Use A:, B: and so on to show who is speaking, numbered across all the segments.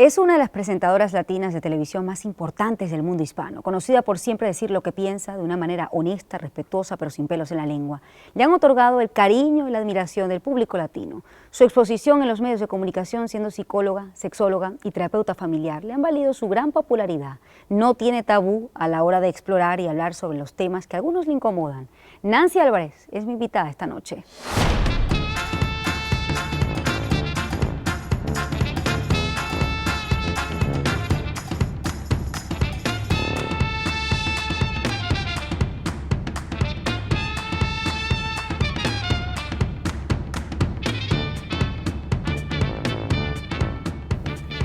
A: Es una de las presentadoras latinas de televisión más importantes del mundo hispano, conocida por siempre decir lo que piensa de una manera honesta, respetuosa, pero sin pelos en la lengua. Le han otorgado el cariño y la admiración del público latino. Su exposición en los medios de comunicación, siendo psicóloga, sexóloga y terapeuta familiar, le han valido su gran popularidad. No tiene tabú a la hora de explorar y hablar sobre los temas que a algunos le incomodan. Nancy Álvarez es mi invitada esta noche.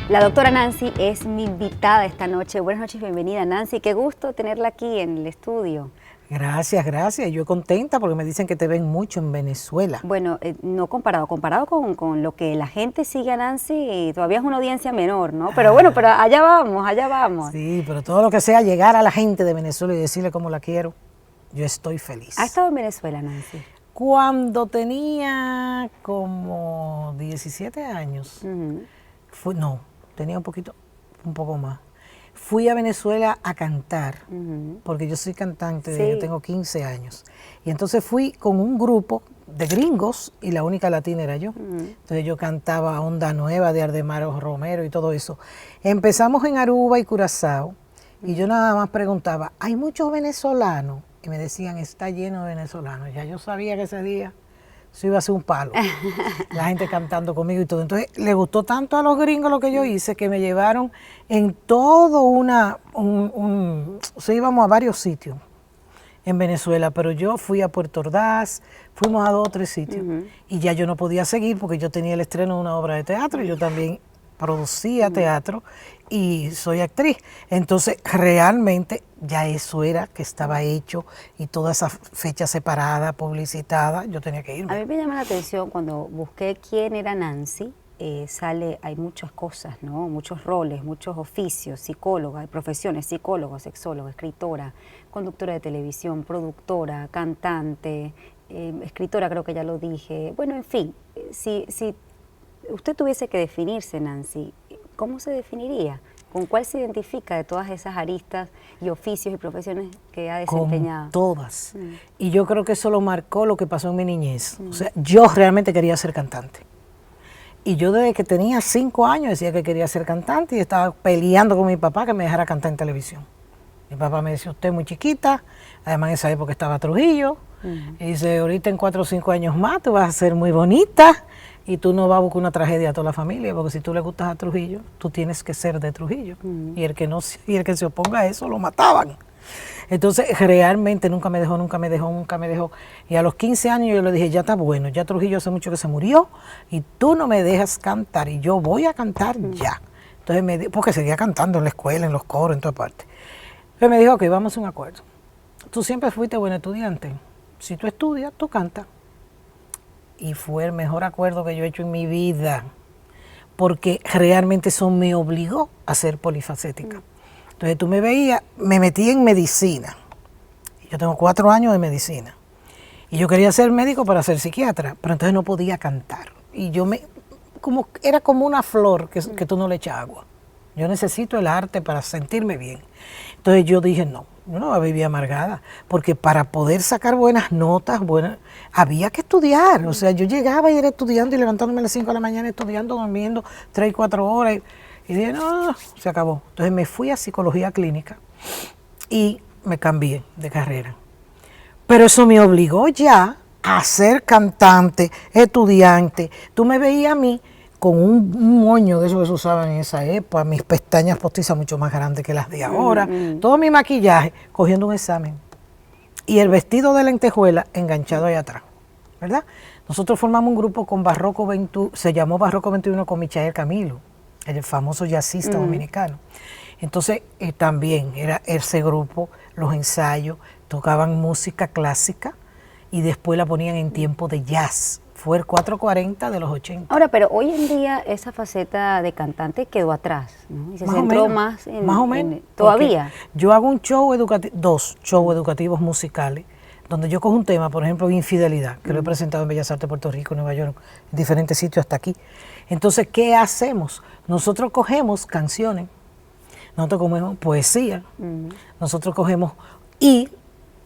A: La doctora Nancy es mi invitada esta noche. Buenas noches, bienvenida Nancy. Qué gusto tenerla aquí en el estudio.
B: Gracias, gracias. Yo contenta porque me dicen que te ven mucho en Venezuela.
A: Bueno, no comparado con lo que la gente sigue a Nancy, todavía es una audiencia menor, ¿no? Pero bueno, pero allá vamos, allá vamos.
B: Sí, pero todo lo que sea llegar a la gente de Venezuela y decirle cómo la quiero, yo estoy feliz.
A: ¿Ha estado en Venezuela, Nancy?
B: Cuando tenía como 17 años, tenía un poco más. Fui a Venezuela a cantar, porque yo soy cantante desde que yo tengo 15 años. Y entonces fui con un grupo de gringos y la única latina era yo. Entonces yo cantaba Onda Nueva de Ardemaro Romero y todo eso. Empezamos en Aruba y Curazao y yo nada más preguntaba, ¿hay muchos venezolanos? Y me decían, está lleno de venezolanos. Ya yo sabía que ese día eso iba a ser un palo, la gente cantando conmigo y todo. Entonces, le gustó tanto a los gringos lo que yo hice que me llevaron en todo íbamos a varios sitios en Venezuela, pero yo fui a Puerto Ordaz, fuimos a 2 o 3 sitios y ya yo no podía seguir porque yo tenía el estreno de una obra de teatro y yo también producía teatro y soy actriz. Entonces, realmente ya eso era que estaba hecho y toda esa fecha separada, publicitada, yo tenía que irme.
A: A mí me llama la atención cuando busqué quién era Nancy, hay muchas cosas, ¿no? Muchos roles, muchos oficios, psicóloga, hay profesiones, psicóloga, sexóloga, escritora, conductora de televisión, productora, cantante, escritora, creo que ya lo dije. Bueno, en fin, si usted tuviese que definirse, Nancy, ¿cómo se definiría? ¿Con cuál se identifica de todas esas aristas y oficios y profesiones que ha desempeñado?
B: Con todas. Y yo creo que eso lo marcó lo que pasó en mi niñez. O sea, yo realmente quería ser cantante. Y yo desde que tenía 5 años decía que quería ser cantante y estaba peleando con mi papá que me dejara cantar en televisión. Mi papá me decía, usted es muy chiquita, además en esa época estaba Trujillo, y dice, ahorita en 4 o 5 años más tú vas a ser muy bonita y tú no vas a buscar una tragedia a toda la familia, porque si tú le gustas a Trujillo, tú tienes que ser de Trujillo, y el que se oponga a eso lo mataban. Entonces realmente nunca me dejó, y a los 15 años yo le dije, ya está bueno, ya Trujillo hace mucho que se murió, y tú no me dejas cantar, y yo voy a cantar ya. Entonces porque seguía cantando en la escuela, en los coros, en todas partes. Entonces me dijo, ok, vamos a un acuerdo. Tú siempre fuiste buen estudiante. Si tú estudias, tú cantas. Y fue el mejor acuerdo que yo he hecho en mi vida, porque realmente eso me obligó a ser polifacética. Entonces tú me veías, me metí en medicina. Yo tengo 4 años de medicina. Y yo quería ser médico para ser psiquiatra, pero entonces no podía cantar. Y era como una flor que tú no le echas agua. Yo necesito el arte para sentirme bien. Entonces yo dije, no, yo no voy a vivir amargada, porque para poder sacar buenas notas, había que estudiar. O sea, yo llegaba y era estudiando y levantándome a las 5 de la mañana, estudiando, durmiendo 3 y 4 horas. Y dije, no, se acabó. Entonces me fui a psicología clínica y me cambié de carrera. Pero eso me obligó ya a ser cantante, estudiante. Tú me veías a mí con un moño de eso que se usaban en esa época, mis pestañas postizas mucho más grandes que las de ahora, todo mi maquillaje, cogiendo un examen. Y el vestido de lentejuela enganchado ahí atrás, ¿verdad? Nosotros formamos un grupo con Barroco 21, se llamó Barroco 21 con Michael Camilo, el famoso jazzista dominicano. Entonces también era ese grupo, los ensayos, tocaban música clásica y después la ponían en tiempo de jazz. Fue el 440 de los 80.
A: Ahora, pero hoy en día esa faceta de cantante quedó atrás, ¿no? Y se centró más en...
B: Más o menos.
A: ¿Todavía?
B: Yo hago un show educativo, 2 shows educativos musicales donde yo cojo un tema, por ejemplo, infidelidad, que lo he presentado en Bellas Artes, Puerto Rico, Nueva York, en diferentes sitios hasta aquí. Entonces, ¿qué hacemos? Nosotros cogemos canciones, nosotros cogemos poesía, nosotros cogemos y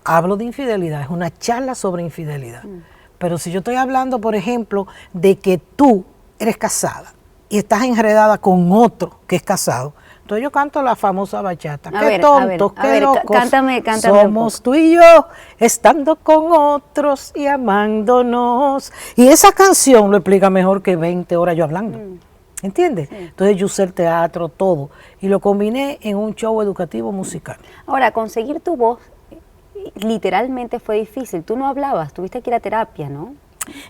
B: hablo de infidelidad, es una charla sobre infidelidad. Pero si yo estoy hablando, por ejemplo, de que tú eres casada y estás enredada con otro que es casado, entonces yo canto la famosa bachata. Qué tontos, qué locos
A: cántame
B: somos tú y yo, estando con otros y amándonos. Y esa canción lo explica mejor que 20 horas yo hablando. ¿Entiendes? Sí. Entonces yo usé el teatro, todo, y lo combiné en un show educativo musical.
A: Ahora, conseguir tu voz literalmente fue difícil. Tú no hablabas, tuviste que ir a terapia, ¿no?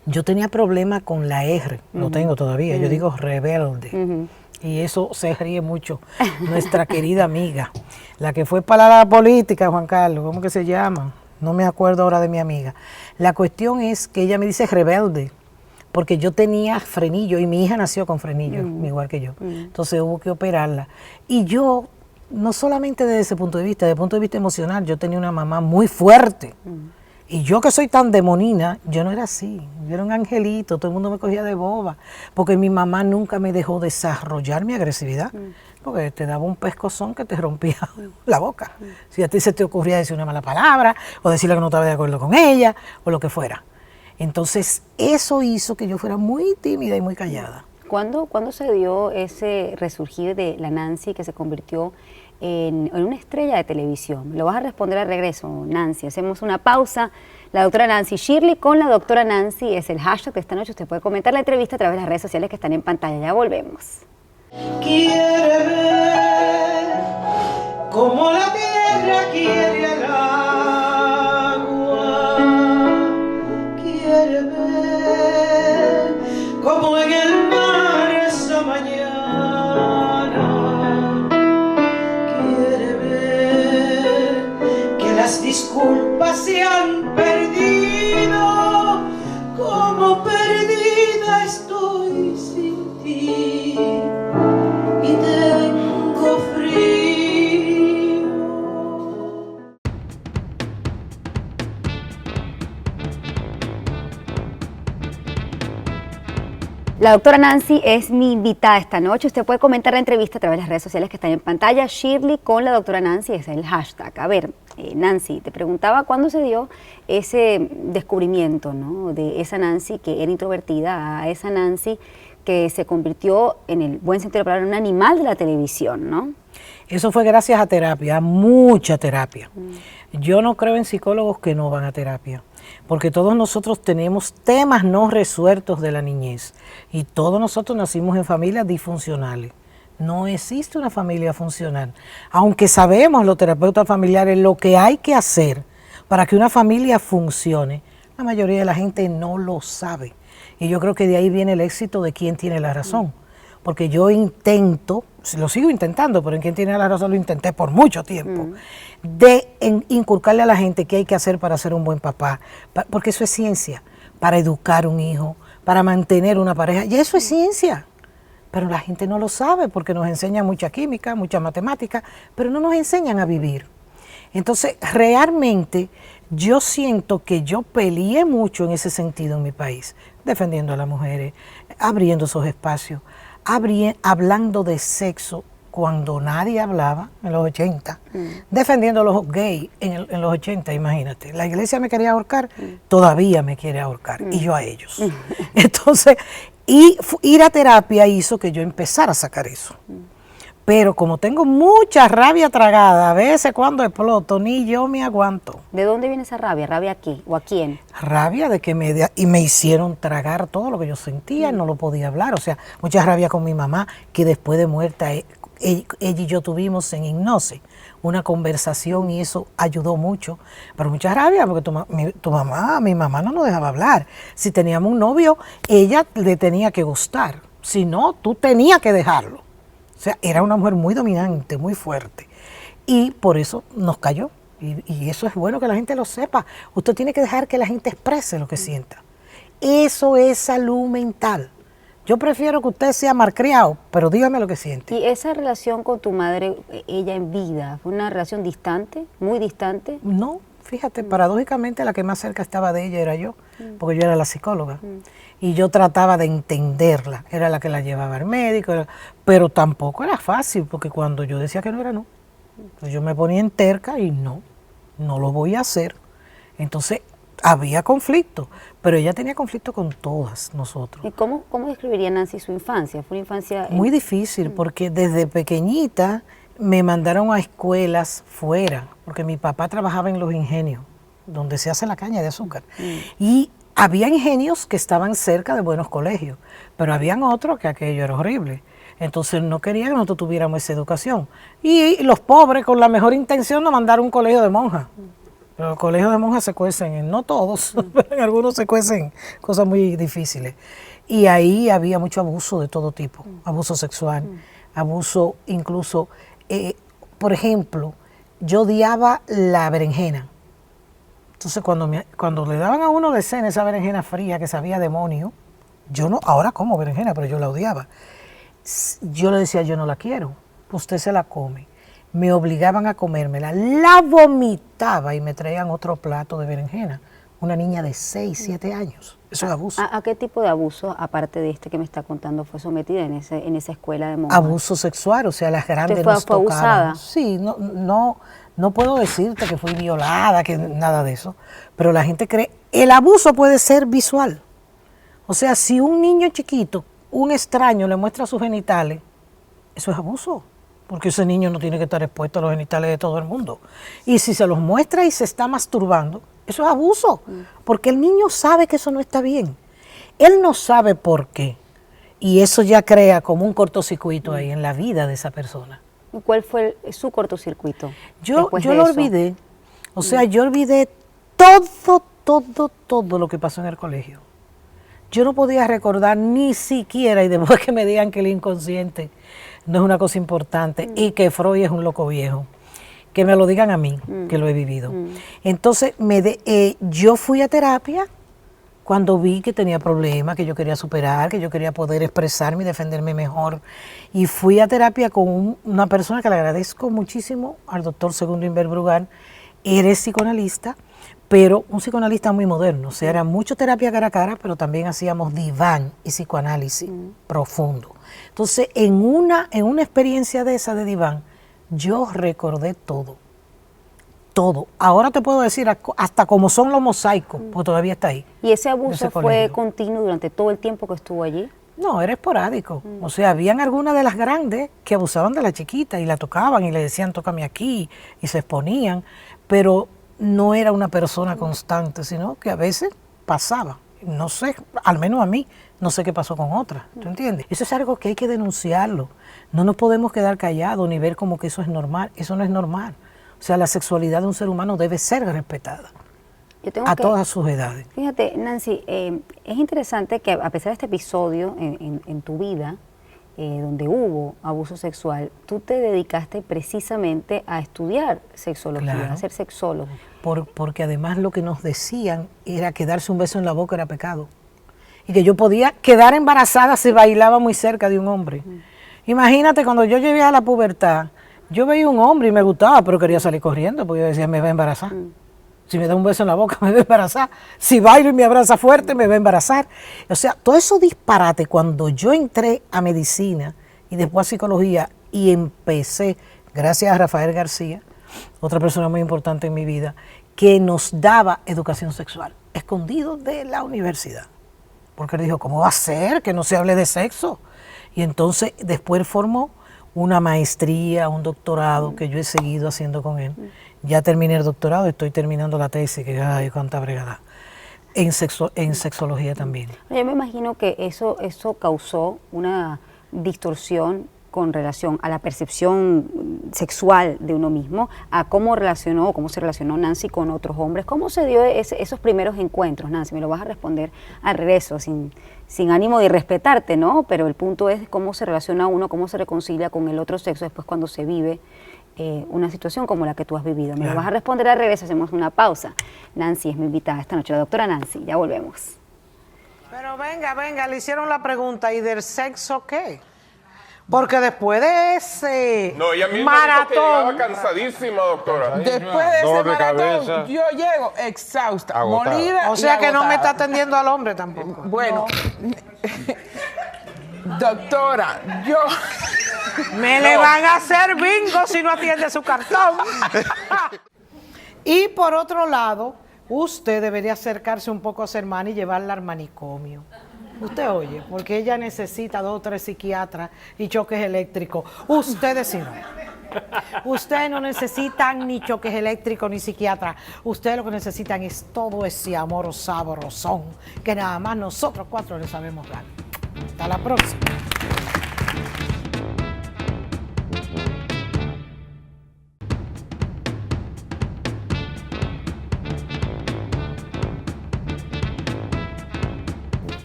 B: Yo tenía problemas con la R, lo tengo todavía, yo digo rebelde. Y eso se ríe mucho nuestra querida amiga, la que fue para la política, Juan Carlos, ¿cómo que se llama? No me acuerdo ahora de mi amiga. La cuestión es que ella me dice rebelde, porque yo tenía frenillo y mi hija nació con frenillo, igual que yo. Entonces hubo que operarla. Y yo, no solamente desde ese punto de punto de vista emocional, yo tenía una mamá muy fuerte. Y yo que soy tan demonina, yo no era así. Yo era un angelito, todo el mundo me cogía de boba. Porque mi mamá nunca me dejó desarrollar mi agresividad. Porque te daba un pescozón que te rompía la boca. Si a ti se te ocurría decir una mala palabra, o decirle que no estaba de acuerdo con ella, o lo que fuera. Entonces, eso hizo que yo fuera muy tímida y muy callada.
A: ¿Cuándo se dio ese resurgir de la Nancy que se convirtió en una estrella de televisión? Lo vas a responder al regreso, Nancy. Hacemos una pausa. La doctora Nancy Shirley con la doctora Nancy es el hashtag de esta noche. Usted puede comentar la entrevista a través de las redes sociales que están en pantalla. Ya volvemos.
C: Quiere ver cómo la tierra quiere el agua. Quiere ver cómo en el mar esa mañana. Las disculpas se han perdido, como perdida estoy sin ti y tengo frío.
A: La doctora Nancy es mi invitada esta noche. Usted puede comentar la entrevista a través de las redes sociales que están en pantalla. Shirley con la doctora Nancy es el hashtag. A ver, Nancy, te preguntaba cuándo se dio ese descubrimiento, ¿no? De esa Nancy que era introvertida a esa Nancy que se convirtió, en el buen sentido de la palabra, en un animal de la televisión, ¿no?
B: Eso fue gracias a terapia, a mucha terapia. Yo no creo en psicólogos que no van a terapia, porque todos nosotros tenemos temas no resueltos de la niñez y todos nosotros nacimos en familias disfuncionales. No existe una familia funcional, aunque sabemos los terapeutas familiares lo que hay que hacer para que una familia funcione, la mayoría de la gente no lo sabe. Y yo creo que de ahí viene el éxito de quien tiene la razón. Porque yo intento, lo sigo intentando, pero en quien tiene la razón lo intenté por mucho tiempo, de inculcarle a la gente qué hay que hacer para ser un buen papá, porque eso es ciencia, para educar un hijo, para mantener una pareja, y eso es ciencia. Pero la gente no lo sabe porque nos enseñan mucha química, mucha matemática, pero no nos enseñan a vivir. Entonces, realmente, yo siento que yo peleé mucho en ese sentido en mi país, defendiendo a las mujeres, abriendo esos espacios, hablando de sexo cuando nadie hablaba en los 80, defendiendo a los gays en los 80, imagínate. La iglesia me quería ahorcar, todavía me quiere ahorcar, y yo a ellos. Entonces, ir a terapia hizo que yo empezara a sacar eso. Pero como tengo mucha rabia tragada, a veces cuando exploto, ni yo me aguanto.
A: ¿De dónde viene esa rabia? ¿Rabia aquí o a quién?
B: Rabia de que me hicieron tragar todo lo que yo sentía, no lo podía hablar. O sea, mucha rabia con mi mamá, que después de muerta, ella y yo tuvimos en hipnosis una conversación y eso ayudó mucho. Pero mucha rabia porque mi mamá no nos dejaba hablar. Si teníamos un novio, ella le tenía que gustar. Si no, tú tenías que dejarlo. O sea, era una mujer muy dominante, muy fuerte. Y por eso nos cayó. Y eso es bueno que la gente lo sepa. Usted tiene que dejar que la gente exprese lo que sienta. Eso es salud mental. Yo prefiero que usted sea malcriado, pero dígame lo que siente.
A: ¿Y esa relación con tu madre, ella en vida, fue una relación distante, muy distante?
B: No, Fíjate, paradójicamente la que más cerca estaba de ella era yo, porque yo era la psicóloga. Y yo trataba de entenderla, era la que la llevaba al médico, pero tampoco era fácil, porque cuando yo decía que no era no, pues yo me ponía en terca y no lo voy a hacer. Entonces había conflicto, pero ella tenía conflicto con todas nosotros.
A: ¿Y cómo describiría, Nancy, su infancia? ¿Fue una infancia...?
B: Muy difícil, porque desde pequeñita me mandaron a escuelas fuera, porque mi papá trabajaba en los ingenios, donde se hace la caña de azúcar. Y había ingenios que estaban cerca de buenos colegios, pero habían otros que aquello era horrible. Entonces no querían que nosotros tuviéramos esa educación. Y los pobres, con la mejor intención, nos mandaron a un colegio de monjas. Pero los colegios de monjas se cuecen, no todos, pero en algunos se cuecen cosas muy difíciles. Y ahí había mucho abuso de todo tipo, abuso sexual, abuso incluso, por ejemplo, yo odiaba la berenjena. Entonces cuando le daban a uno de cena esa berenjena fría que sabía a demonio, yo no, ahora como berenjena, pero yo la odiaba. Yo le decía, yo no la quiero, usted se la come. Me obligaban a comérmela, la vomitaba y me traían otro plato de berenjena. Una niña de 6, 7 años. Eso es abuso.
A: ¿A qué tipo de abuso, aparte de este que me está contando, fue sometida en esa escuela de monjas?
B: Abuso sexual, o sea, las grandes
A: ¿Fue
B: nos tocaban.
A: abusada?
B: Sí, no puedo decirte que fui violada, que nada de eso, pero la gente cree, el abuso puede ser visual. O sea, si un niño chiquito, un extraño le muestra sus genitales, eso es abuso, porque ese niño no tiene que estar expuesto a los genitales de todo el mundo. Y si se los muestra y se está masturbando, eso es abuso, porque el niño sabe que eso no está bien. Él no sabe por qué, y eso ya crea como un cortocircuito ahí en la vida de esa persona.
A: ¿Y cuál fue su cortocircuito?
B: Yo lo olvidé, o sea, yo olvidé todo lo que pasó en el colegio. Yo no podía recordar ni siquiera, y después que me digan que el inconsciente no es una cosa importante y que Freud es un loco viejo, que me lo digan a mí, que lo he vivido. Entonces, yo fui a terapia cuando vi que tenía problemas, que yo quería superar, que yo quería poder expresarme y defenderme mejor. Y fui a terapia con una persona que le agradezco muchísimo, al doctor Segundo Inverbrugal. Eres psicoanalista, pero un psicoanalista muy moderno. O sea, era mucho terapia cara a cara, pero también hacíamos diván y psicoanálisis profundo. Entonces, en una experiencia de esa de diván, yo recordé todo. Ahora te puedo decir hasta cómo son los mosaicos, porque todavía está ahí.
A: ¿Y ese abuso fue continuo durante todo el tiempo que estuvo allí?
B: No, era esporádico. O sea, habían algunas de las grandes que abusaban de la chiquita y la tocaban y le decían, tócame aquí, y se exponían, pero no era una persona constante, sino que a veces pasaba. No sé, al menos a mí, no sé qué pasó con otras, ¿tú entiendes? Eso es algo que hay que denunciarlo. No nos podemos quedar callados ni ver como que eso es normal. Eso no es normal. O sea, la sexualidad de un ser humano debe ser respetada a todas sus edades.
A: Fíjate, Nancy, es interesante que a pesar de este episodio en tu vida, donde hubo abuso sexual, tú te dedicaste precisamente a estudiar sexología,
B: Claro.
A: a ser sexólogo.
B: Porque además lo que nos decían era que darse un beso en la boca era pecado. Y que yo podía quedar embarazada si bailaba muy cerca de un hombre. Imagínate, cuando yo llegué a la pubertad, yo veía un hombre y me gustaba, pero quería salir corriendo, porque yo decía, me va a embarazar. Si me da un beso en la boca, me va a embarazar. Si bailo y me abraza fuerte, me va a embarazar. O sea, todo eso disparate, cuando yo entré a medicina y después a psicología y empecé, gracias a Rafael García, otra persona muy importante en mi vida, que nos daba educación sexual, escondido de la universidad. Porque él dijo, ¿cómo va a ser que no se hable de sexo? Y entonces después formó una maestría, un doctorado que yo he seguido haciendo con él. Ya terminé el doctorado, estoy terminando la tesis, que ay, cuánta bregada. En sexología también.
A: Yo me imagino que eso causó una distorsión con relación a la percepción sexual de uno mismo, a cómo se relacionó Nancy con otros hombres. ¿Cómo se dio esos primeros encuentros, Nancy? Me lo vas a responder al regreso, sin ánimo de irrespetarte, ¿no? Pero el punto es cómo se relaciona uno, cómo se reconcilia con el otro sexo después cuando se vive una situación como la que tú has vivido. Me lo vas a responder al regreso, hacemos una pausa. Nancy es mi invitada esta noche, la doctora Nancy, ya volvemos.
B: Pero venga, le hicieron la pregunta, ¿y del sexo qué? Porque después de ese
D: No, ella misma dijo que
B: maratón,
D: llegaba cansadísima, doctora.
E: Después de ese
F: Dolor de
E: maratón,
F: cabeza.
E: yo llego exhausta,
F: Agotada.
E: molida
B: o sea
E: y
B: que no me está
E: agotada.
B: atendiendo al hombre tampoco.
E: Bueno, doctora, yo...
B: Me le van a hacer bingo si no atiende su cartón. Y por otro lado, usted debería acercarse un poco a su hermana y llevarla al manicomio. Usted oye, porque ella necesita 2 o 3 psiquiatras y choques eléctricos. Ustedes sí no. Ustedes no necesitan ni choques eléctricos ni psiquiatras. Ustedes lo que necesitan es todo ese amor sabrosón que nada más nosotros 4 le sabemos dar. Hasta la próxima.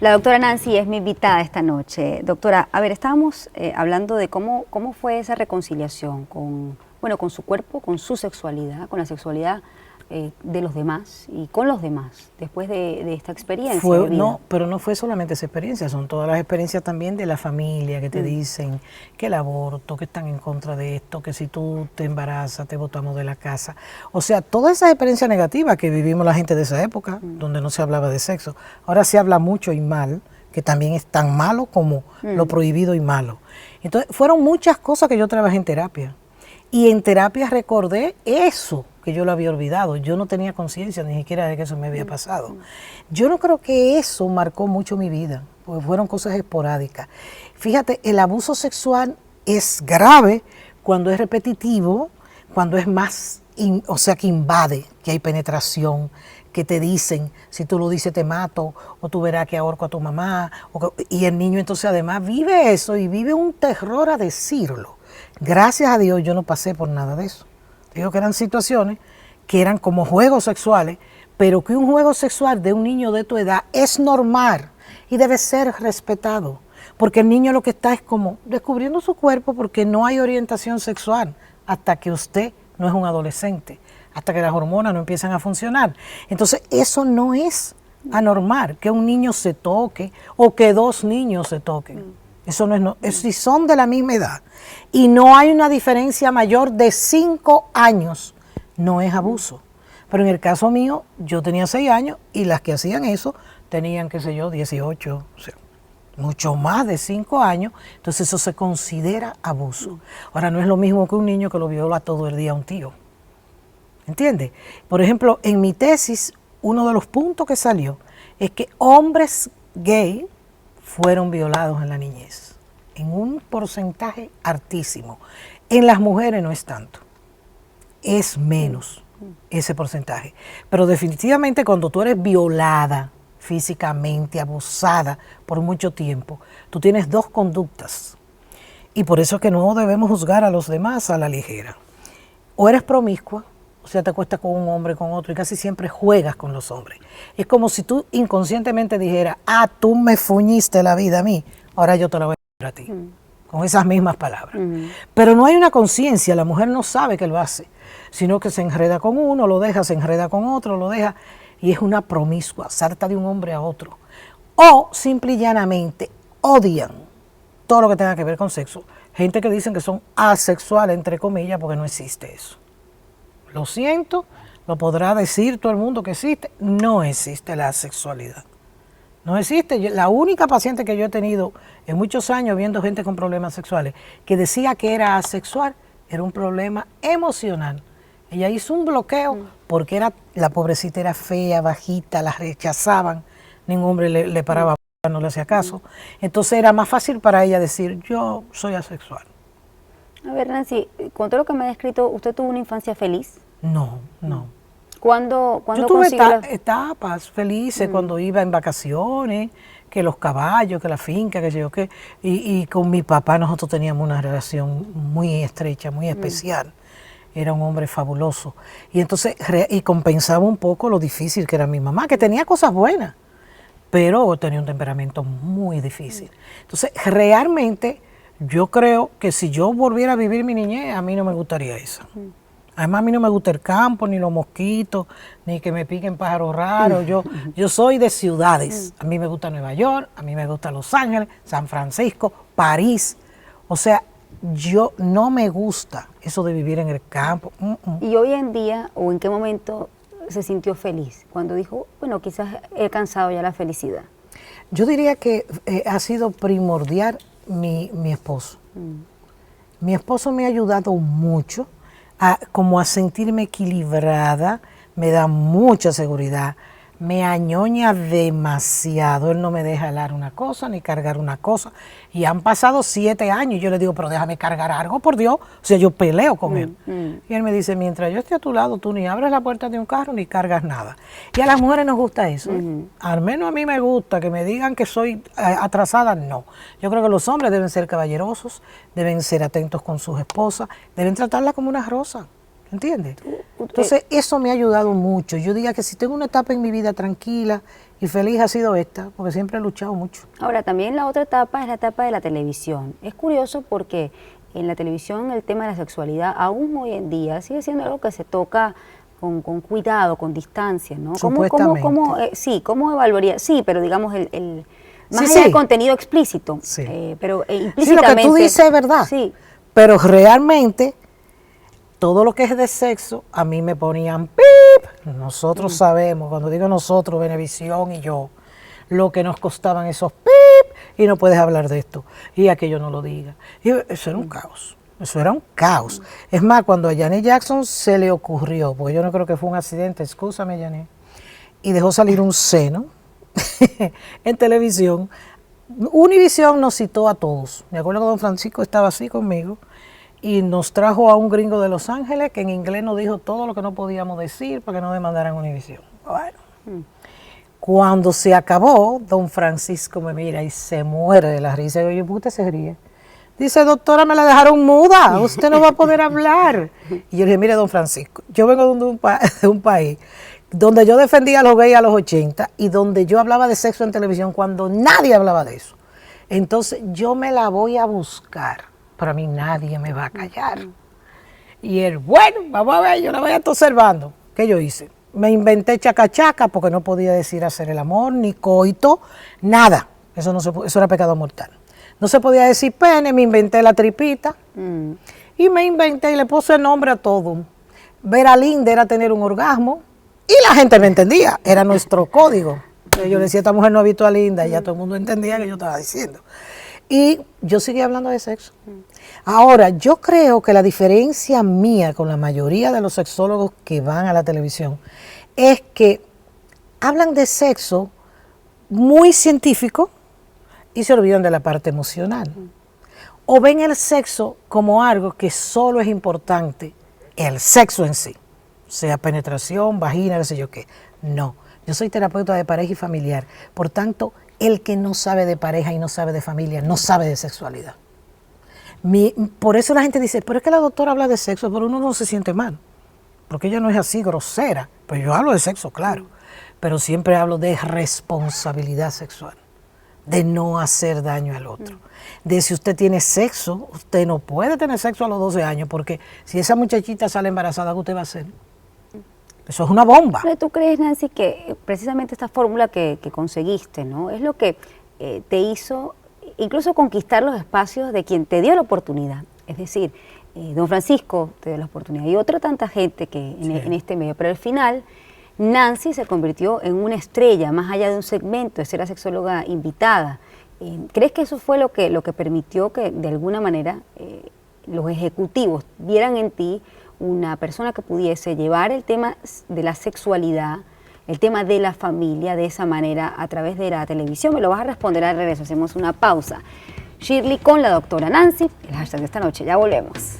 A: La doctora Nancy es mi invitada esta noche. Doctora, a ver, estábamos hablando de cómo fue esa reconciliación con, bueno, con su cuerpo, con su sexualidad, con la sexualidad de los demás y con los demás, después de esta experiencia de vida.
B: No, pero no fue solamente esa experiencia, son todas las experiencias también de la familia que te dicen que el aborto, que están en contra de esto, que si tú te embarazas te botamos de la casa. O sea, todas esas experiencias negativas que vivimos la gente de esa época, donde no se hablaba de sexo. Ahora se habla mucho y mal, que también es tan malo como lo prohibido y malo. Entonces, fueron muchas cosas que yo trabajé en terapia. Y en terapia recordé eso que yo lo había olvidado. Yo no tenía conciencia ni siquiera de que eso me había pasado. Yo no creo que eso marcó mucho mi vida, porque fueron cosas esporádicas. Fíjate, el abuso sexual es grave cuando es repetitivo, cuando es más, o sea, que invade, que hay penetración, que te dicen, si tú lo dices te mato, o tú verás que ahorco a tu mamá, y el niño entonces además vive eso y vive un terror a decirlo. Gracias a Dios yo no pasé por nada de eso. Digo que eran situaciones que eran como juegos sexuales, pero que un juego sexual de un niño de tu edad es normal y debe ser respetado. Porque el niño lo que está es como descubriendo su cuerpo porque no hay orientación sexual hasta que usted no es un adolescente, hasta que las hormonas no empiezan a funcionar. Entonces eso no es anormal, que un niño se toque o que 2 niños se toquen. Eso no es, si son de la misma edad y no hay una diferencia mayor de 5 años, no es abuso. Pero en el caso mío, yo tenía 6 años y las que hacían eso tenían, qué sé yo, 18, o sea, mucho más de 5 años, entonces eso se considera abuso. Ahora, no es lo mismo que un niño que lo viola todo el día a un tío. ¿Entiendes? Por ejemplo, en mi tesis, uno de los puntos que salió es que hombres gay fueron violados en la niñez, en un porcentaje altísimo. En las mujeres no es tanto, es menos ese porcentaje. Pero definitivamente cuando tú eres violada físicamente, abusada por mucho tiempo, tú tienes 2 conductas. Y por eso es que no debemos juzgar a los demás a la ligera. O eres promiscua, o sea, te acuestas con un hombre, con otro, y casi siempre juegas con los hombres. Es como si tú inconscientemente dijeras, tú me fuñiste la vida a mí, ahora yo te la voy a dar a ti. Con esas mismas palabras. Pero no hay una conciencia, la mujer no sabe que lo hace, sino que se enreda con uno, lo deja, se enreda con otro, lo deja, y es una promiscua, salta de un hombre a otro. O simple y llanamente odian todo lo que tenga que ver con sexo. Gente que dicen que son asexuales, entre comillas, porque no existe eso. Lo siento, lo podrá decir todo el mundo que existe, no existe la asexualidad. No existe. La única paciente que yo he tenido en muchos años viendo gente con problemas sexuales que decía que era asexual, era un problema emocional. Ella hizo un bloqueo porque la pobrecita era fea, bajita, la rechazaban, ningún hombre le paraba, no le hacía caso. Entonces era más fácil para ella decir, yo soy asexual.
A: A ver, Nancy, con todo lo que me ha descrito, ¿usted tuvo una infancia feliz?
B: No.
A: ¿Cuándo
B: Yo tuve
A: consiguió
B: etapas felices cuando iba en vacaciones, que los caballos, que la finca, que yo qué. Y con mi papá nosotros teníamos una relación muy estrecha, muy especial. Era un hombre fabuloso. Y entonces, y compensaba un poco lo difícil que era mi mamá, que tenía cosas buenas, pero tenía un temperamento muy difícil. Entonces, realmente, yo creo que si yo volviera a vivir mi niñez, a mí no me gustaría eso. Además, a mí no me gusta el campo, ni los mosquitos, ni que me piquen pájaros raros. Yo soy de ciudades. A mí me gusta Nueva York, a mí me gusta Los Ángeles, San Francisco, París. O sea, yo no me gusta eso de vivir en el campo.
A: Y hoy en día, o en qué momento se sintió feliz, cuando dijo, bueno, quizás he alcanzado ya la felicidad.
B: Yo diría que ha sido primordial mi esposo. Mi esposo me ha ayudado mucho como a sentirme equilibrada, me da mucha seguridad, me añoña demasiado, él no me deja hablar una cosa ni cargar una cosa. Y han pasado 7 años y yo le digo, pero déjame cargar algo, por Dios. O sea, yo peleo con él. Y él me dice, mientras yo esté a tu lado, tú ni abres la puerta de un carro ni cargas nada. Y a las mujeres nos gusta eso. Al menos a mí me gusta que me digan que soy atrasada, no. Yo creo que los hombres deben ser caballerosos, deben ser atentos con sus esposas, deben tratarla como una rosa. ¿Entiendes? Entonces, eso me ha ayudado mucho. Yo diría que si tengo una etapa en mi vida tranquila y feliz ha sido esta, porque siempre he luchado mucho.
A: Ahora, también la otra etapa es la etapa de la televisión. Es curioso porque en la televisión el tema de la sexualidad, aún hoy en día, sigue siendo algo que se toca con cuidado, con distancia, ¿no? ¿Cómo evaluaría? Sí, pero digamos, más allá del contenido explícito, pero implícitamente.
B: Sí, lo que tú dices es verdad,
A: sí.
B: Pero realmente todo lo que es de sexo, a mí me ponían ¡pip! Nosotros sabemos, cuando digo nosotros, Venevisión y yo, lo que nos costaban esos ¡pip! Y no puedes hablar de esto, y aquello no lo diga. Y eso era un caos, eso era un caos. Es más, cuando a Janet Jackson se le ocurrió, porque yo no creo que fue un accidente, excúsame Janet, y dejó salir un seno en televisión, Univisión nos citó a todos. Me acuerdo que don Francisco estaba así conmigo, y nos trajo a un gringo de Los Ángeles que en inglés nos dijo todo lo que no podíamos decir para que no demandaran Univisión. Bueno, cuando se acabó, don Francisco me mira y se muere de la risa. Y yo, ¿por qué usted se ríe? Dice, doctora, me la dejaron muda, usted no va a poder hablar. Y yo le dije, mire, don Francisco, yo vengo de un país donde yo defendía a los gays a los 80 y donde yo hablaba de sexo en televisión cuando nadie hablaba de eso. Entonces, yo me la voy a buscar. Para mí nadie me va a callar. Y él, bueno, vamos a ver, yo la voy a estar observando. ¿Qué yo hice? Me inventé chacachaca porque no podía decir hacer el amor, ni coito, nada. Eso era pecado mortal. No se podía decir pene, me inventé la tripita. Y me inventé y le puse nombre a todo. Ver a Linda era tener un orgasmo. Y la gente me entendía, era nuestro código. Yo le decía, esta mujer no ha visto a Linda, y ya todo el mundo entendía que yo estaba diciendo. Y yo seguía hablando de sexo. Ahora, yo creo que la diferencia mía con la mayoría de los sexólogos que van a la televisión es que hablan de sexo muy científico y se olvidan de la parte emocional. O ven el sexo como algo que solo es importante, el sexo en sí, sea penetración, vagina, no sé yo qué. No, yo soy terapeuta de pareja y familiar, por tanto, el que no sabe de pareja y no sabe de familia, no sabe de sexualidad. Por eso la gente dice, pero es que la doctora habla de sexo, pero uno no se siente mal, porque ella no es así grosera. Pues yo hablo de sexo, claro, pero siempre hablo de responsabilidad sexual, de no hacer daño al otro. De si usted tiene sexo, usted no puede tener sexo a los 12 años, porque si esa muchachita sale embarazada, ¿qué usted va a hacer? Eso es una bomba.
A: Pero ¿tú crees, Nancy, que precisamente esta fórmula que conseguiste, ¿no? Es lo que te hizo incluso conquistar los espacios de quien te dio la oportunidad? Es decir, don Francisco te dio la oportunidad y otra tanta gente que en este medio. Pero al final, Nancy se convirtió en una estrella, más allá de un segmento, de ser la sexóloga invitada. ¿Crees que eso fue lo que permitió que de alguna manera los ejecutivos vieran en ti una persona que pudiese llevar el tema de la sexualidad, el tema de la familia de esa manera a través de la televisión? Me lo vas a responder al regreso, hacemos una pausa. Shirley con la doctora Nancy, el hashtag de esta noche, ya volvemos.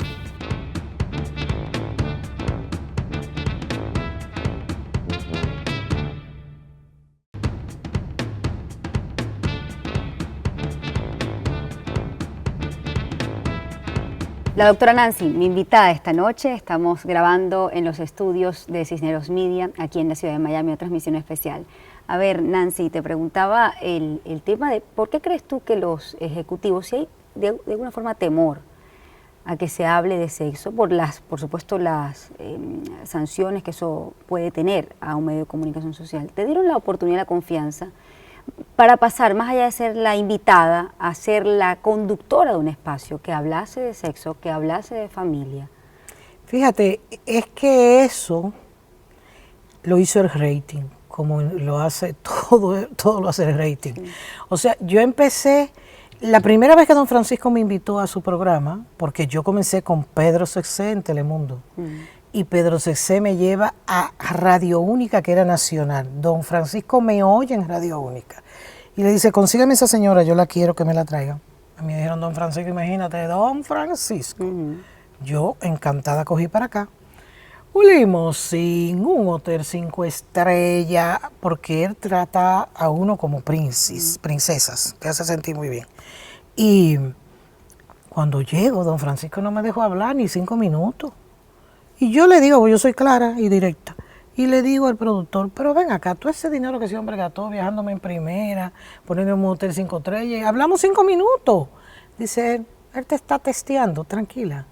A: La doctora Nancy, mi invitada esta noche, estamos grabando en los estudios de Cisneros Media, aquí en la ciudad de Miami, una transmisión especial. A ver, Nancy, te preguntaba el tema de por qué crees tú que los ejecutivos, si hay de alguna forma temor a que se hable de sexo, por supuesto las sanciones que eso puede tener a un medio de comunicación social, te dieron la oportunidad, la confianza, para pasar más allá de ser la invitada a ser la conductora de un espacio que hablase de sexo, que hablase de familia?
B: Fíjate, es que eso lo hizo el rating, como lo hace todo lo hace el rating. O sea, yo empecé, la primera vez que don Francisco me invitó a su programa, porque yo comencé con Pedro Sexé en Telemundo, y Pedro Sexé me lleva a Radio Única, que era nacional. Don Francisco me oye en Radio Única, y le dice, consígueme esa señora, yo la quiero que me la traigan. A mí me dijeron, don Francisco, imagínate, don Francisco. Yo, encantada, cogí para acá. Un limosín, un hotel 5 estrellas, porque él trata a uno como princesas, te hace sentir muy bien. Y cuando llego, don Francisco no me dejó hablar ni 5 minutos. Y yo le digo, pues yo soy clara y directa, y le digo al productor, pero ven acá, tú ese dinero que ese hombre gastó viajándome en primera, poniéndome un hotel 5 estrellas, hablamos 5 minutos. Dice él te está testeando, tranquila.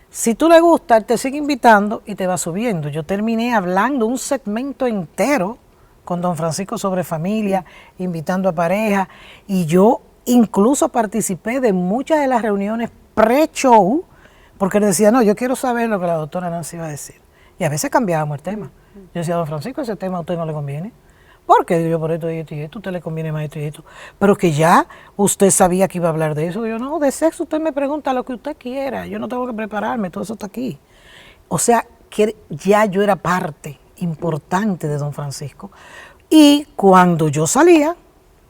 B: Si tú le gusta, él te sigue invitando y te va subiendo. Yo terminé hablando un segmento entero con don Francisco sobre familia, invitando a pareja, y yo incluso participé de muchas de las reuniones pre-show, porque él decía, no, yo quiero saber lo que la doctora Nancy va a decir. Y a veces cambiábamos el tema. Yo decía, don Francisco, ese tema a usted no le conviene. ¿Por qué? Digo yo, por esto y esto y esto, usted le conviene más esto y esto. Pero que ya usted sabía que iba a hablar de eso. Yo, no, de sexo usted me pregunta lo que usted quiera. Yo no tengo que prepararme, todo eso está aquí. O sea, que ya yo era parte importante de don Francisco. Y cuando yo salía,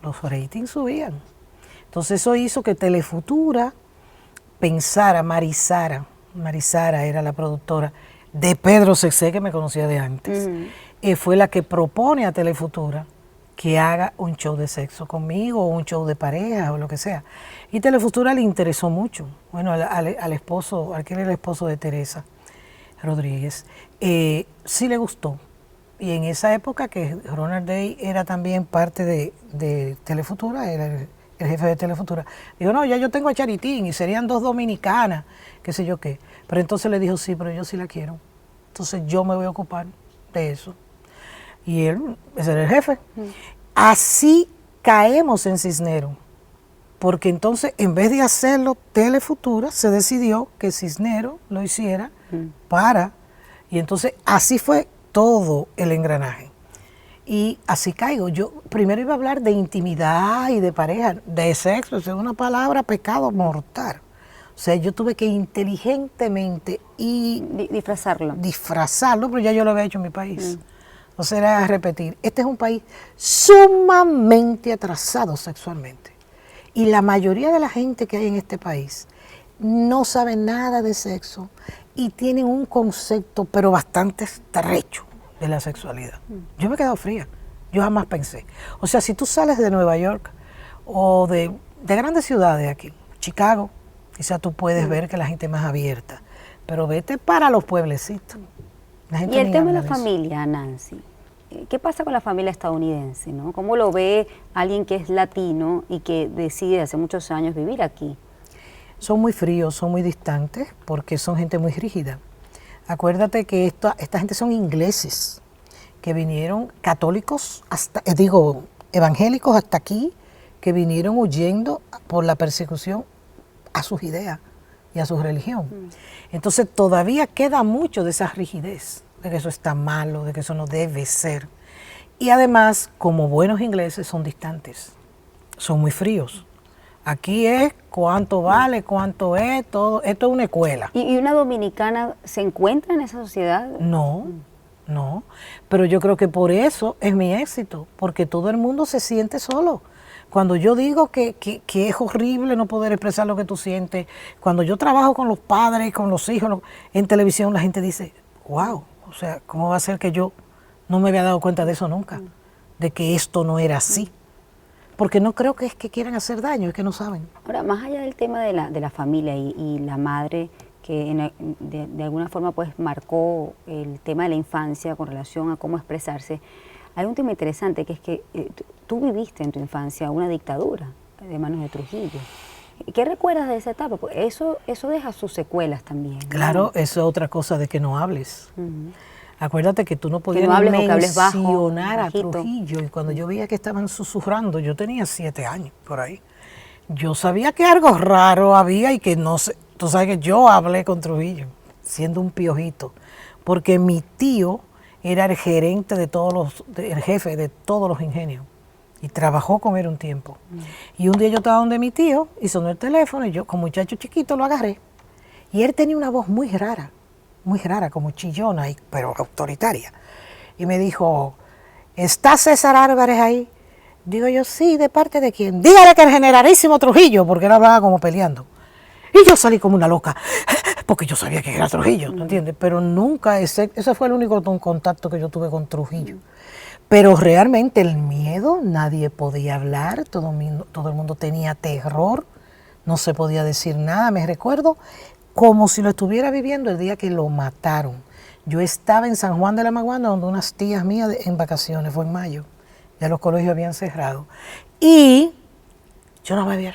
B: los ratings subían. Entonces eso hizo que Telefutura pensara, Marisara era la productora de Pedro Sexé, que me conocía de antes, fue la que propone a Telefutura que haga un show de sexo conmigo, o un show de pareja, o lo que sea. Y Telefutura le interesó mucho. Bueno, al esposo, al que era el esposo de Teresa Rodríguez, sí le gustó. Y en esa época que Ronald Day era también parte de Telefutura, era el jefe de Telefutura, dijo, no, ya yo tengo a Charitín y serían 2 dominicanas, qué sé yo qué. Pero entonces le dijo, sí, pero yo sí la quiero. Entonces yo me voy a ocupar de eso. Y él, ese era el jefe. Así caemos en Cisneros, porque entonces en vez de hacerlo Telefutura, se decidió que Cisneros lo hiciera y entonces así fue todo el engranaje. Y así caigo. Yo primero iba a hablar de intimidad y de pareja, de sexo, es una palabra pecado mortal. O sea, yo tuve que inteligentemente disfrazarlo, pero ya yo lo había hecho en mi país. O sea, era repetir, este es un país sumamente atrasado sexualmente. Y la mayoría de la gente que hay en este país no sabe nada de sexo y tienen un concepto, pero bastante estrecho, de la sexualidad. Yo me he quedado fría, yo jamás pensé. O sea, si tú sales de Nueva York o de grandes ciudades aquí, Chicago, quizás tú puedes ver que la gente es más abierta, pero vete para los pueblecitos.
A: Y el tema de la familia, Nancy, ¿qué pasa con la familia estadounidense, ¿no? ¿Cómo lo ve alguien que es latino y que decide hace muchos años vivir aquí?
B: Son muy fríos, son muy distantes, porque son gente muy rígida. Acuérdate que esta gente son ingleses, que vinieron católicos, evangélicos hasta aquí, que vinieron huyendo por la persecución a sus ideas y a su religión. Entonces todavía queda mucho de esa rigidez, de que eso está malo, de que eso no debe ser. Y además, como buenos ingleses, son distantes, son muy fríos. Aquí es cuánto vale, cuánto es, todo. Esto es una escuela.
A: ¿Y una dominicana se encuentra en esa sociedad?
B: No, pero yo creo que por eso es mi éxito, porque todo el mundo se siente solo. Cuando yo digo que es horrible no poder expresar lo que tú sientes, cuando yo trabajo con los padres, con los hijos, en televisión, la gente dice, wow, o sea, ¿cómo va a ser que yo no me había dado cuenta de eso nunca? De que esto no era así. Porque no creo que es que quieran hacer daño, es que no saben.
A: Ahora, más allá del tema de la familia y la madre, que de alguna forma pues marcó el tema de la infancia con relación a cómo expresarse, hay un tema interesante que es que tú viviste en tu infancia una dictadura de manos de Trujillo. ¿Qué recuerdas de esa etapa? Pues eso deja sus secuelas también, ¿no?
B: Claro, eso es otra cosa de que no hables. Acuérdate que tú no podías
A: no hables o que hables bajo,
B: mencionar a
A: bajito.
B: Trujillo. Y cuando yo veía que estaban susurrando, yo tenía 7 años por ahí. Yo sabía que algo raro había y que no sé. Tú sabes que yo hablé con Trujillo, siendo un piojito, porque mi tío era el gerente de el jefe de todos los ingenios. Y trabajó con él un tiempo. Y un día yo estaba donde mi tío y sonó el teléfono y yo, como muchacho chiquito, lo agarré. Y él tenía una voz muy rara, como chillona, pero autoritaria. Y me dijo, ¿está César Álvarez ahí? Digo yo, sí, ¿de parte de quién? Dígale que el generalísimo Trujillo, porque él hablaba como peleando. Y yo salí como una loca, porque yo sabía que era Trujillo, ¿tú entiendes? Pero nunca, ese fue el único contacto que yo tuve con Trujillo. Pero realmente el miedo, nadie podía hablar, todo el mundo tenía terror, no se podía decir nada. Me recuerdo como si lo estuviera viviendo el día que lo mataron. Yo estaba en San Juan de la Maguana, donde unas tías mías en vacaciones, fue en mayo, ya los colegios habían cerrado. Y yo no me había...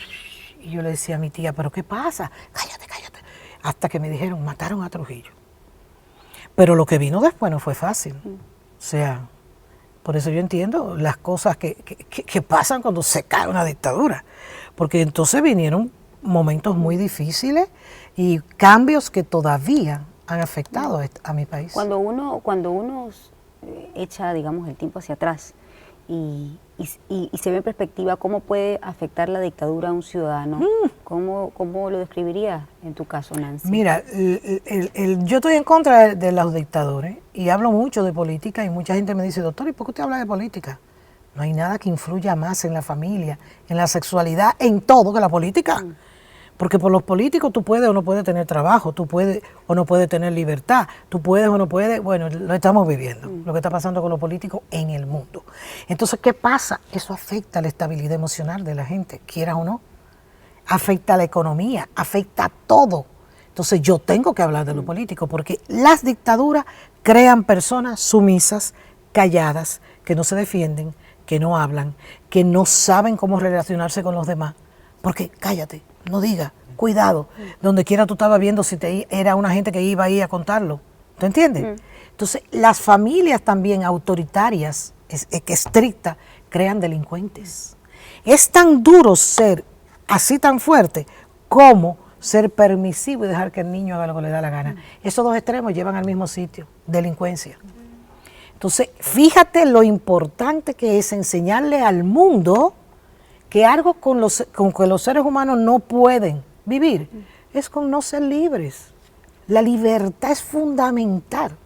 B: Y yo le decía a mi tía, ¿pero qué pasa? Cállate, cállate. Hasta que me dijeron, mataron a Trujillo. Pero lo que vino después no fue fácil. O sea... Por eso yo entiendo las cosas que pasan cuando se cae una dictadura, porque entonces vinieron momentos muy difíciles y cambios que todavía han afectado a mi país.
A: Cuando uno echa, digamos, el tiempo hacia atrás y se ve en perspectiva cómo puede afectar la dictadura a un ciudadano, ¿cómo lo describirías en tu caso, Nancy?
B: Mira, yo estoy en contra de los dictadores y hablo mucho de política y mucha gente me dice, doctor, ¿y por qué usted habla de política? No hay nada que influya más en la familia, en la sexualidad, en todo que la política. Porque por los políticos tú puedes o no puedes tener trabajo, tú puedes o no puedes tener libertad, tú puedes o no puedes, bueno, lo estamos viviendo, lo que está pasando con los políticos en el mundo. Entonces, ¿qué pasa? Eso afecta la estabilidad emocional de la gente, quieras o no. Afecta la economía, afecta todo. Entonces yo tengo que hablar de lo político porque las dictaduras crean personas sumisas, calladas, que no se defienden, que no hablan, que no saben cómo relacionarse con los demás. Porque cállate, no digas, cuidado, donde quiera tú estabas viendo si era una gente que iba ahí a contarlo. ¿Tú entiendes? Entonces las familias también autoritarias, estrictas, crean delincuentes. Es tan duro ser así tan fuerte como ser permisivo y dejar que el niño haga lo que le da la gana. Esos dos extremos llevan al mismo sitio, delincuencia. Entonces, fíjate lo importante que es enseñarle al mundo que algo con que los seres humanos no pueden vivir es con no ser libres. La libertad es fundamental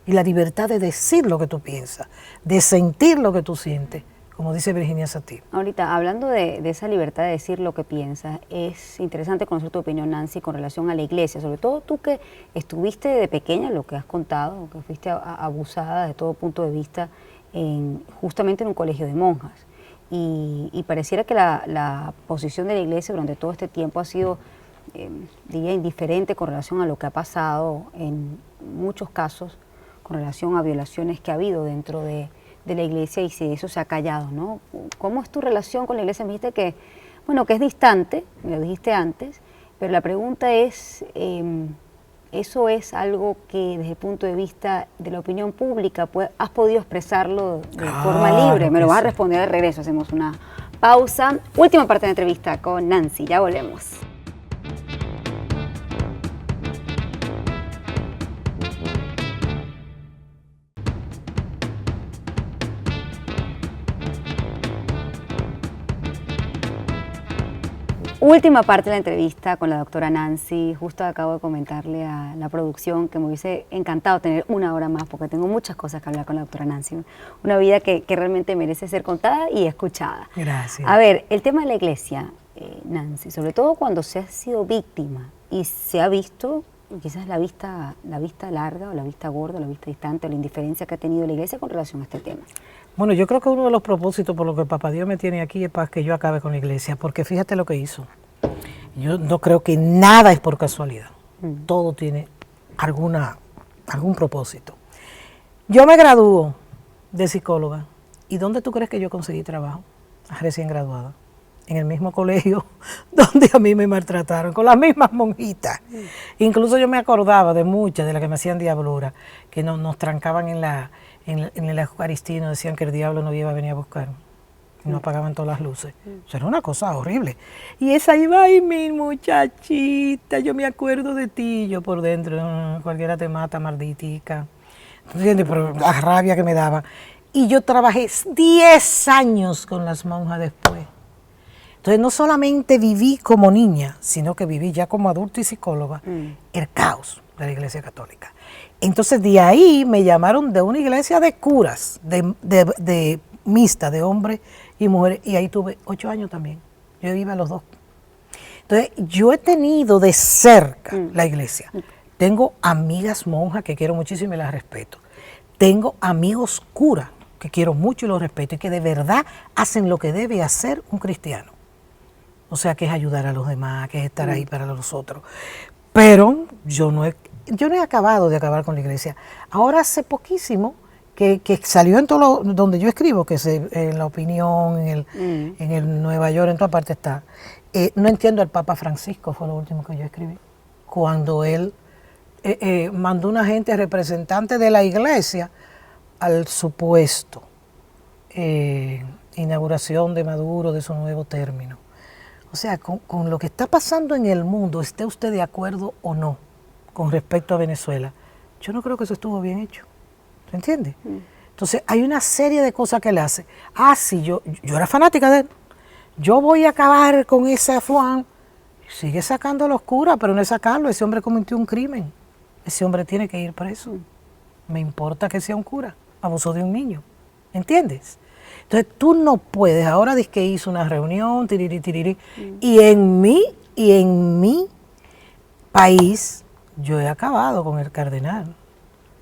B: y la libertad de decir lo que tú piensas, de sentir lo que tú sientes, como dice Virginia Satir.
A: Ahorita, hablando de esa libertad de decir lo que piensas, es interesante conocer tu opinión, Nancy, con relación a la iglesia, sobre todo tú que estuviste de pequeña, lo que has contado, que fuiste abusada de todo punto de vista, justamente en un colegio de monjas. Y pareciera que la posición de la iglesia durante todo este tiempo ha sido, diría, indiferente con relación a lo que ha pasado en muchos casos, con relación a violaciones que ha habido dentro de la iglesia y si eso se ha callado, ¿no? ¿Cómo es tu relación con la iglesia? Me dijiste que, bueno, que es distante, me lo dijiste antes, pero la pregunta es, ¿eso es algo que desde el punto de vista de la opinión pública has podido expresarlo de forma libre? Me lo vas a responder de regreso, hacemos una pausa. Última parte de la entrevista con Nancy, ya volvemos. Última parte de la entrevista con la doctora Nancy. Justo acabo de comentarle a la producción que me hubiese encantado tener una hora más porque tengo muchas cosas que hablar con la doctora Nancy. Una vida que realmente merece ser contada y escuchada.
B: Gracias.
A: A ver, el tema de la iglesia, Nancy, sobre todo cuando se ha sido víctima y se ha visto quizás la vista larga o la vista gorda o la vista distante o la indiferencia que ha tenido la iglesia con relación a este tema.
B: Bueno, yo creo que uno de los propósitos por lo que Papá Dios me tiene aquí es para que yo acabe con la iglesia, porque fíjate lo que hizo. Yo no creo que nada es por casualidad. Todo tiene algún propósito. Yo me gradúo de psicóloga. ¿Y dónde tú crees que yo conseguí trabajo? Recién graduada. en el mismo colegio donde a mí me maltrataron, con las mismas monjitas. Incluso yo me acordaba de muchas de las que me hacían diablura, que nos trancaban en la Eucaristía y nos decían que el diablo no iba a venir a buscar. Y nos apagaban todas las luces. Eso era una cosa horrible. Y esa iba, ay, mi muchachita, yo me acuerdo de ti, yo por dentro, cualquiera te mata, malditica. ¿Entiendes? Pero la rabia que me daba. Y yo trabajé 10 años con las monjas después. Entonces no solamente viví como niña, sino que viví ya como adulta y psicóloga el caos de la Iglesia Católica. Entonces de ahí me llamaron de una iglesia de curas, de mixta, de hombres y mujeres, y ahí tuve 8 años también. Yo iba a los dos. Entonces yo he tenido de cerca la iglesia. Tengo amigas monjas que quiero muchísimo y las respeto. Tengo amigos curas que quiero mucho y los respeto y que de verdad hacen lo que debe hacer un cristiano. O sea, que es ayudar a los demás, que es estar ahí para los otros. Pero yo no he acabado de acabar con la iglesia. Ahora hace poquísimo que salió en todo donde yo escribo, que es en La Opinión, en el Nueva York, en toda parte está. No entiendo al Papa Francisco, fue lo último que yo escribí. Cuando él mandó una gente representante de la iglesia al supuesto inauguración de Maduro de su nuevo término. O sea, con lo que está pasando en el mundo, esté usted de acuerdo o no con respecto a Venezuela, yo no creo que eso estuvo bien hecho. ¿Se entiende? Entonces, hay una serie de cosas que él hace. Ah, sí, yo era fanática de él. Yo voy a acabar con ese Juan. Sigue sacando a los curas, pero no es sacarlo. Ese hombre cometió un crimen. Ese hombre tiene que ir preso. Me importa que sea un cura. Abusó de un niño. ¿Entiendes? Entonces, tú no puedes. Ahora dices que hizo una reunión, tiriri. Y en mi país, yo he acabado con el cardenal.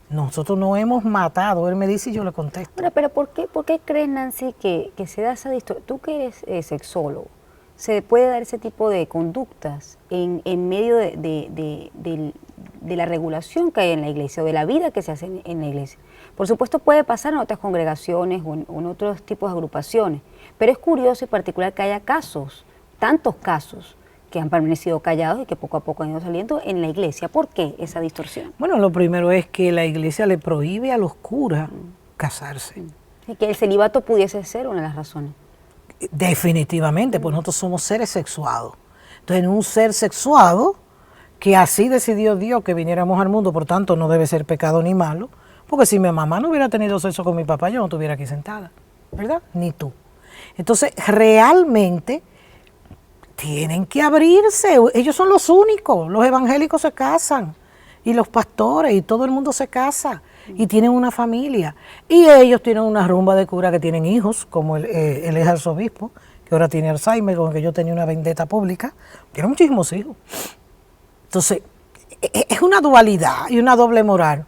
B: Nosotros no hemos matado, él me dice y yo le contesto.
A: Ahora, pero ¿por qué crees, Nancy, que se da esa distorsión? Tú que eres sexólogo, ¿se puede dar ese tipo de conductas en medio de la regulación que hay en la iglesia o de la vida que se hace en la iglesia? Por supuesto puede pasar en otras congregaciones o en otros tipos de agrupaciones, pero es curioso y particular que haya casos, tantos casos, que han permanecido callados y que poco a poco han ido saliendo en la iglesia. ¿Por qué esa distorsión?
B: Bueno, lo primero es que la iglesia le prohíbe a los curas casarse.
A: Y que el celibato pudiese ser una de las razones.
B: Definitivamente, pues nosotros somos seres sexuados. Entonces, en un ser sexuado, que así decidió Dios que viniéramos al mundo, por tanto no debe ser pecado ni malo, porque si mi mamá no hubiera tenido sexo con mi papá, yo no estuviera aquí sentada, ¿verdad? Ni tú. Entonces, realmente tienen que abrirse, ellos son los únicos, los evangélicos se casan, y los pastores, y todo el mundo se casa, y tienen una familia, y ellos tienen una rumba de cura que tienen hijos, como él es arzobispo, que ahora tiene Alzheimer, con el que yo tenía una vendetta pública, tiene muchísimos hijos. Entonces, es una dualidad y una doble moral,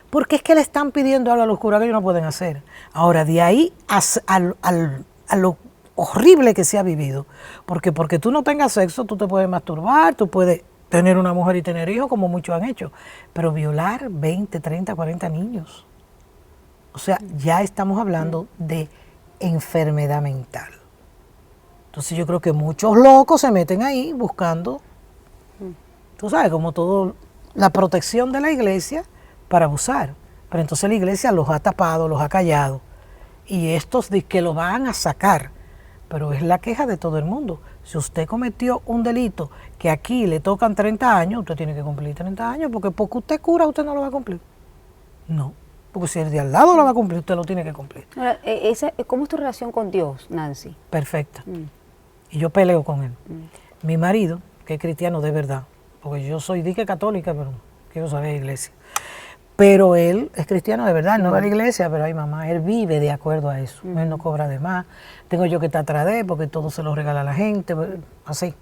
B: porque es que le están pidiendo algo a los curas que ellos no pueden hacer. Ahora, de ahí a lo horrible que se ha vivido, porque tú no tengas sexo, tú te puedes masturbar, tú puedes tener una mujer y tener hijos, como muchos han hecho, pero violar 20, 30, 40 niños, o sea, ya estamos hablando de enfermedad mental. Entonces yo creo que muchos locos se meten ahí buscando, tú sabes, como todo, la protección de la iglesia para abusar, pero entonces la iglesia los ha tapado, los ha callado, y estos que lo van a sacar. Pero es la queja de todo el mundo. Si usted cometió un delito que aquí le tocan 30 años, usted tiene que cumplir 30 años, porque usted cura, usted no lo va a cumplir. No, porque si el de al lado lo va a cumplir, usted lo tiene que cumplir.
A: Ahora, ¿cómo es tu relación con Dios, Nancy?
B: Perfecta. Y yo peleo con él. Mi marido, que es cristiano de verdad, porque yo soy dique católica, pero quiero saber de iglesia. Pero él es cristiano de verdad, no va a la iglesia, pero ay mamá, él vive de acuerdo a eso. Él no cobra de más, tengo yo que estar atrás de él porque todo se lo regala a la gente, así.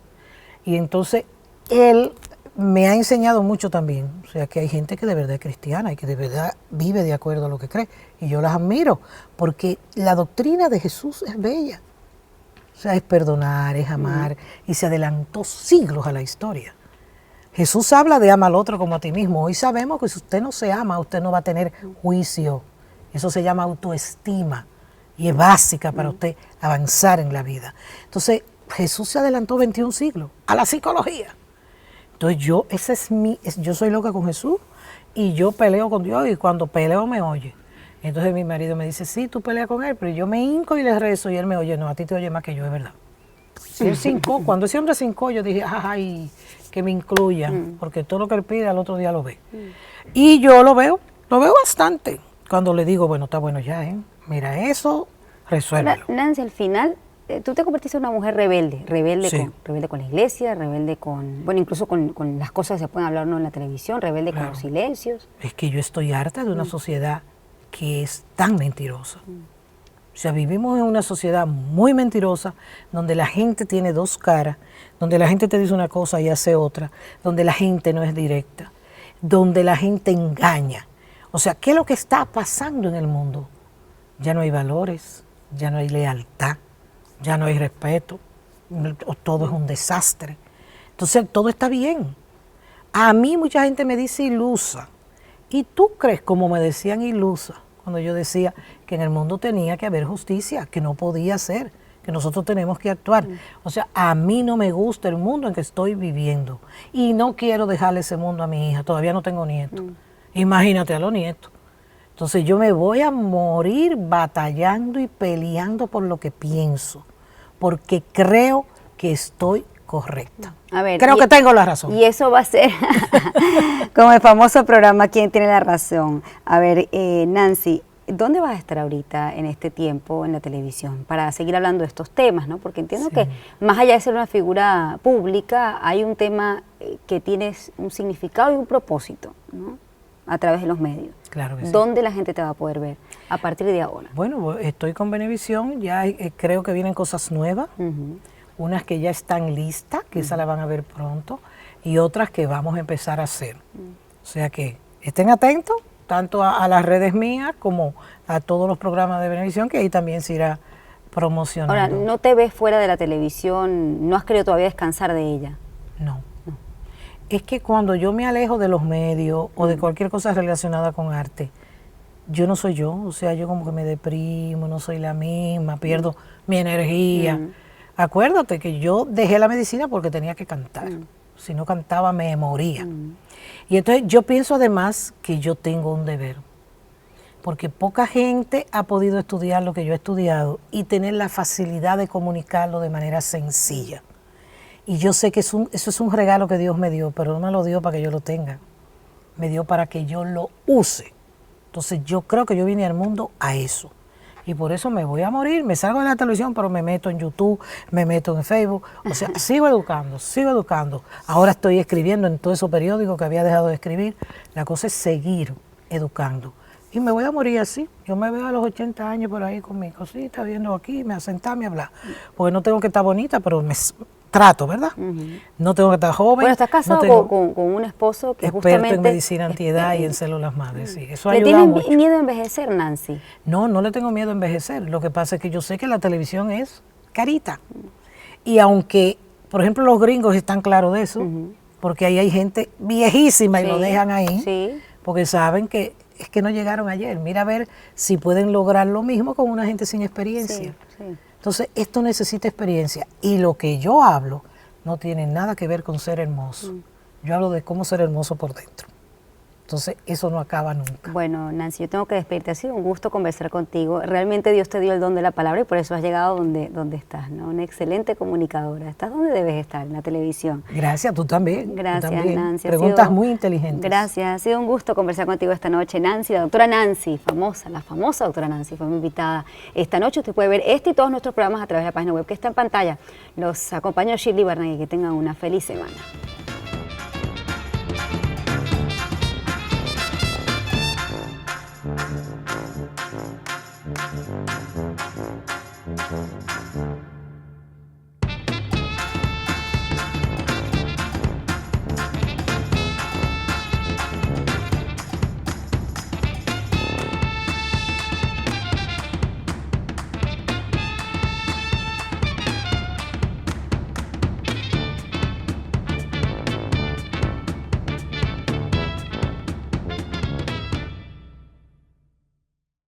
B: Y entonces él me ha enseñado mucho también, o sea que hay gente que de verdad es cristiana y que de verdad vive de acuerdo a lo que cree. Y yo las admiro, porque la doctrina de Jesús es bella. O sea, es perdonar, es amar, y se adelantó siglos a la historia. Jesús habla de ama al otro como a ti mismo. Hoy sabemos que si usted no se ama, usted no va a tener juicio. Eso se llama autoestima y es básica para usted avanzar en la vida. Entonces, Jesús se adelantó 21 siglos a la psicología. Entonces yo soy loca con Jesús y yo peleo con Dios y cuando peleo me oye. Entonces mi marido me dice, sí, tú peleas con él, pero yo me hinco y le rezo y él me oye, no, a ti te oye más que yo, es verdad. Si él se hincó, cuando ese hombre se hincó, yo dije, ay, que me incluyan, porque todo lo que él pide al otro día lo ve. Y yo lo veo bastante. Cuando le digo, bueno, está bueno ya, mira eso, resuélvelo.
A: Nancy, al final, tú te convertiste en una mujer rebelde,
B: Sí.
A: rebelde con la iglesia, rebelde con, bueno, incluso con las cosas que se pueden hablar no en la televisión, rebelde con los silencios.
B: Es que yo estoy harta de una sociedad que es tan mentirosa. O sea, vivimos en una sociedad muy mentirosa, donde la gente tiene dos caras, donde la gente te dice una cosa y hace otra, donde la gente no es directa, donde la gente engaña. O sea, ¿qué es lo que está pasando en el mundo? Ya no hay valores, ya no hay lealtad, ya no hay respeto, todo es un desastre. Entonces, todo está bien. A mí mucha gente me dice ilusa. ¿Y tú crees como me decían ilusa? Cuando yo decía que en el mundo tenía que haber justicia, que no podía ser, que nosotros tenemos que actuar. O sea, a mí no me gusta el mundo en que estoy viviendo y no quiero dejarle ese mundo a mi hija, todavía no tengo nietos. Imagínate a los nietos. Entonces yo me voy a morir batallando y peleando por lo que pienso, porque creo que estoy correcta.
A: A ver,
B: creo que tengo la razón.
A: Y eso va a ser como el famoso programa ¿Quién tiene la razón? A ver, Nancy, ¿dónde vas a estar ahorita en este tiempo en la televisión para seguir hablando de estos temas, ¿no? Porque entiendo que más allá de ser una figura pública, hay un tema que tiene un significado y un propósito, ¿no? A través de los medios.
B: Claro que sí.
A: ¿Dónde la gente te va a poder ver a partir de ahora?
B: Bueno, estoy con Venevisión, ya creo que vienen cosas nuevas, unas que ya están listas, que esas las van a ver pronto, y otras que vamos a empezar a hacer. O sea que estén atentos, tanto a las redes mías como a todos los programas de Venevisión, que ahí también se irá promocionando.
A: Ahora, ¿no te ves fuera de la televisión? ¿No has querido todavía descansar de ella?
B: No. Es que cuando yo me alejo de los medios o de cualquier cosa relacionada con arte, yo no soy yo, o sea, yo como que me deprimo, no soy la misma, pierdo mi energía. Acuérdate que yo dejé la medicina porque tenía que cantar, si no cantaba me moría. Y entonces yo pienso además que yo tengo un deber, porque poca gente ha podido estudiar lo que yo he estudiado y tener la facilidad de comunicarlo de manera sencilla. Y yo sé que eso es un regalo que Dios me dio, pero no me lo dio para que yo lo tenga. Me dio para que yo lo use. Entonces yo creo que yo vine al mundo a eso. Y por eso me voy a morir. Me salgo de la televisión, pero me meto en YouTube, me meto en Facebook. O sea, sigo educando, sigo educando. Ahora estoy escribiendo en todos esos periódicos que había dejado de escribir. La cosa es seguir educando. Y me voy a morir así. Yo me veo a los 80 años por ahí con mi cosita, viendo aquí, me asentarme a hablar. Porque no tengo que estar bonita, pero me trato, ¿verdad? No tengo que estar joven.
A: Bueno, estás casado
B: no
A: con un esposo que
B: experto
A: justamente...
B: en medicina antiedad y en células madres, sí. Eso
A: ¿Le
B: ayuda
A: tienes
B: mucho.
A: miedo a envejecer, Nancy?
B: No, no le tengo miedo a envejecer. Lo que pasa es que yo sé que la televisión es carita. Y aunque, por ejemplo, los gringos están claros de eso, porque ahí hay gente viejísima y lo dejan ahí, porque saben que es que no llegaron ayer. Mira a ver si pueden lograr lo mismo con una gente sin experiencia. Entonces, esto necesita experiencia. Y lo que yo hablo no tiene nada que ver con ser hermoso. Yo hablo de cómo ser hermoso por dentro. Entonces, eso no acaba nunca.
A: Bueno, Nancy, yo tengo que despedirte. Ha sido un gusto conversar contigo. Realmente Dios te dio el don de la palabra y por eso has llegado donde estás, ¿no? Una excelente comunicadora. Estás donde debes estar, en la televisión.
B: Gracias, tú también.
A: Gracias,
B: tú también.
A: Nancy.
B: Preguntas muy inteligentes.
A: Gracias. Ha sido un gusto conversar contigo esta noche, Nancy. La doctora Nancy, la famosa doctora Nancy, fue mi invitada esta noche. Usted puede ver este y todos nuestros programas a través de la página web que está en pantalla. Los acompaño Shirley Barnaghi. Que tengan una feliz semana.